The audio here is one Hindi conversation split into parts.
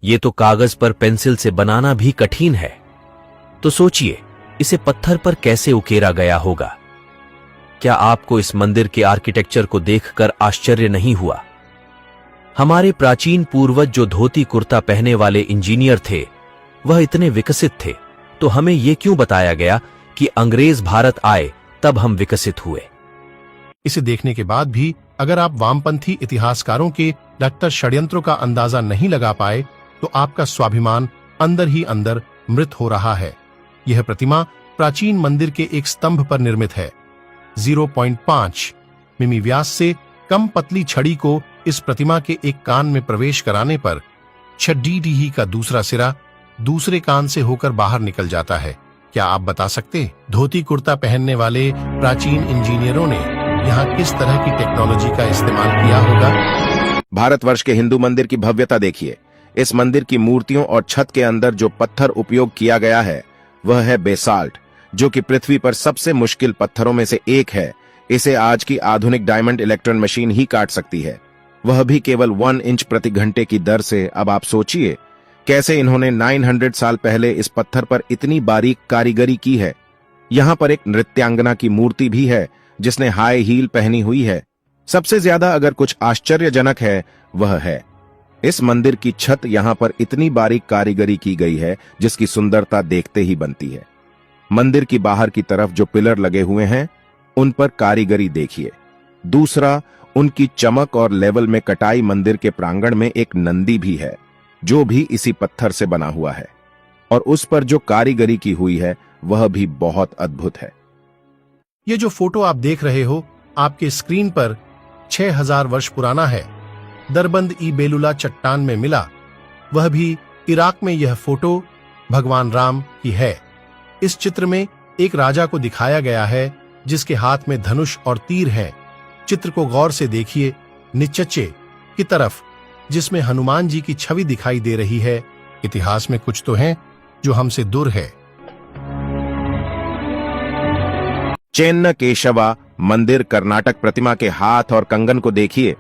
ये तो कागज पर पेंसिल से बनाना भी कठिन है, तो सोचिए इसे पत्थर पर कैसे उकेरा गया होगा। क्या आपको इस मंदिर के आर्किटेक्चर को देखकर आश्चर्य नहीं हुआ? हमारे प्राचीन पूर्वज जो धोती कुर्ता पहने वाले इंजीनियर थे, वह इतने विकसित थे, तो हमें यह क्यों बताया गया कि अंग्रेज भारत आए तब हम विकसित हुए? इसे देखने के बाद भी अगर आप वामपंथी इतिहासकारों के डॉक्टर षड्यंत्रों का अंदाजा नहीं लगा पाए, तो आपका स्वाभिमान अंदर ही अंदर मृत हो रहा है। यह प्रतिमा प्राचीन मंदिर के एक स्तंभ पर निर्मित है। 0.5 मिमी व्यास से कम पतली छड़ी को इस प्रतिमा के एक कान में प्रवेश कराने पर छड़ी का दूसरा सिरा दूसरे कान से होकर बाहर निकल जाता है। क्या आप बता सकते धोती कुर्ता पहनने वाले प्राचीन इंजीनियरों ने यहाँ किस तरह की टेक्नोलॉजी का इस्तेमाल किया होगा? भारतवर्ष के हिंदू मंदिर की भव्यता देखिए। इस मंदिर की मूर्तियों और छत के अंदर जो पत्थर उपयोग किया गया है वह है बेसाल्ट, जो कि पृथ्वी पर सबसे मुश्किल पत्थरों में से एक है। इसे आज की आधुनिक डायमंड इलेक्ट्रॉन मशीन ही काट सकती है, वह भी केवल 1 इंच प्रति घंटे की दर से। अब आप सोचिए कैसे इन्होंने 900 साल पहले इस पत्थर पर इतनी बारीक कारीगरी की है। यहाँ पर एक नृत्यांगना की मूर्ति भी है जिसने हाई हील पहनी हुई है। सबसे ज्यादा अगर कुछ आश्चर्यजनक है वह है इस मंदिर की छत। यहाँ पर इतनी बारीक कारीगरी की गई है जिसकी सुंदरता देखते ही बनती है। मंदिर की बाहर की तरफ जो पिलर लगे हुए हैं उन पर कारीगरी देखिए। दूसरा, उनकी चमक और लेवल में कटाई। मंदिर के प्रांगण में एक नंदी भी है जो भी इसी पत्थर से बना हुआ है, और उस पर जो कारीगरी की हुई है वह भी बहुत अद्भुत है। ये जो फोटो आप देख रहे हो आपके स्क्रीन पर 6000 वर्ष पुराना है। दरबंद ई बेलुला चट्टान में मिला, वह भी इराक में। यह फोटो भगवान राम की है। इस चित्र में एक राजा को दिखाया गया है जिसके हाथ में धनुष और तीर है। चित्र को गौर से देखिए, नीचे की तरफ जिसमें हनुमान जी की छवि दिखाई दे रही है। इतिहास में कुछ तो है जो हमसे दूर है। चेन्न केशवा मंदिर कर्नाटक प्रतिमा के हाथ और कंगन को देखिए।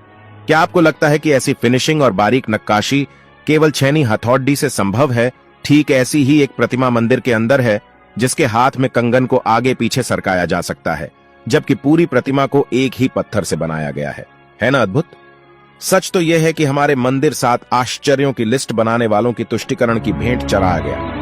क्या आपको लगता है कि ऐसी फिनिशिंग और बारीक नक्काशी केवल छेनी हथौड़ी से संभव है? ठीक ऐसी ही एक प्रतिमा मंदिर के अंदर है जिसके हाथ में कंगन को आगे पीछे सरकाया जा सकता है, जबकि पूरी प्रतिमा को एक ही पत्थर से बनाया गया है ना अद्भुत? सच तो यह है कि हमारे मंदिर 7 आश्चर्यों की लिस्ट बनाने वालों की तुष्टिकरण की भेंट चढ़ाया गया।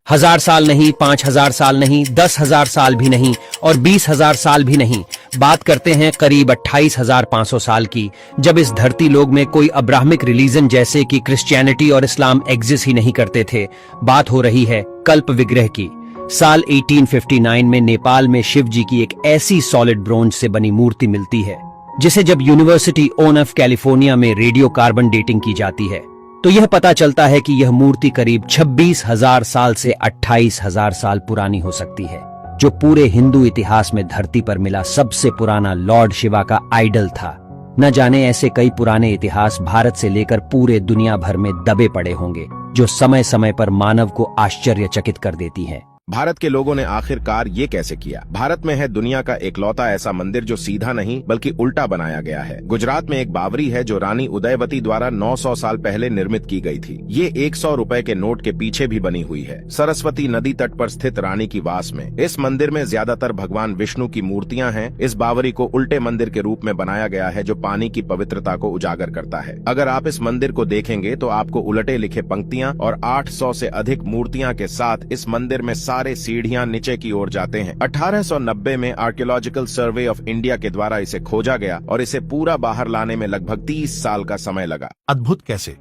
1000 साल नहीं, 5000 साल नहीं, 10,000 साल भी नहीं और 20,000 साल भी नहीं। बात करते हैं करीब 28,500 साल की, जब इस धरती लोक में कोई अब्राहमिक रिलीजन जैसे कि क्रिश्चियनिटी और इस्लाम एग्जिस्ट ही नहीं करते थे। बात हो रही है कल्प विग्रह की। साल 1859 में नेपाल में शिव जी की एक ऐसी सॉलिड ब्रोंज से बनी मूर्ति मिलती है जिसे जब यूनिवर्सिटी ऑफ कैलिफोर्निया में रेडियो कार्बन डेटिंग की जाती है तो यह पता चलता है कि यह मूर्ति करीब 26,000 साल से 28,000 साल पुरानी हो सकती है, जो पूरे हिंदू इतिहास में धरती पर मिला सबसे पुराना लॉर्ड शिवा का आइडल था। न जाने ऐसे कई पुराने इतिहास भारत से लेकर पूरे दुनिया भर में दबे पड़े होंगे जो समय समय पर मानव को आश्चर्यचकित कर देती हैं। भारत के लोगों ने आखिरकार ये कैसे किया? भारत में है दुनिया का एकलौता ऐसा मंदिर जो सीधा नहीं बल्कि उल्टा बनाया गया है। गुजरात में एक बावरी है जो रानी उदयवती द्वारा 900 साल पहले निर्मित की गई थी। ये 100 रुपए के नोट के पीछे भी बनी हुई है, सरस्वती नदी तट पर स्थित रानी की वास में। इस मंदिर में ज्यादातर भगवान विष्णु की मूर्तियां हैं। इस बावरी को उल्टे मंदिर के रूप में बनाया गया है जो पानी की पवित्रता को उजागर करता है। अगर आप इस मंदिर को देखेंगे तो आपको उलटे लिखे पंक्तियां और 800 से अधिक मूर्तियां के साथ इस मंदिर में सारे सीढ़ियां नीचे की ओर जाते हैं। 1890 में आर्कियोलॉजिकल सर्वे ऑफ इंडिया के द्वारा इसे खोजा गया और इसे पूरा बाहर लाने में लगभग 30 साल का समय लगा। अद्भुत कैसे?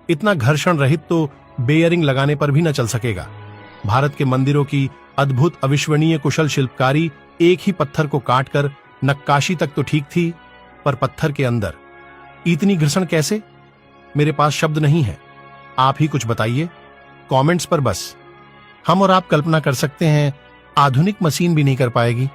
इतना घर्षण रहित तो बेयरिंग लगाने पर भी न चल सकेगा। भारत के मंदिरों की अद्भुत अविश्वनीय कुशल शिल्पकारी एक ही पत्थर को काटकर नक्काशी तक तो ठीक थी, पर पत्थर के अंदर इतनी घर्षण कैसे? मेरे पास शब्द नहीं है, आप ही कुछ बताइए कमेंट्स पर। बस हम और आप कल्पना कर सकते हैं, आधुनिक मशीन भी नहीं कर पाएगी।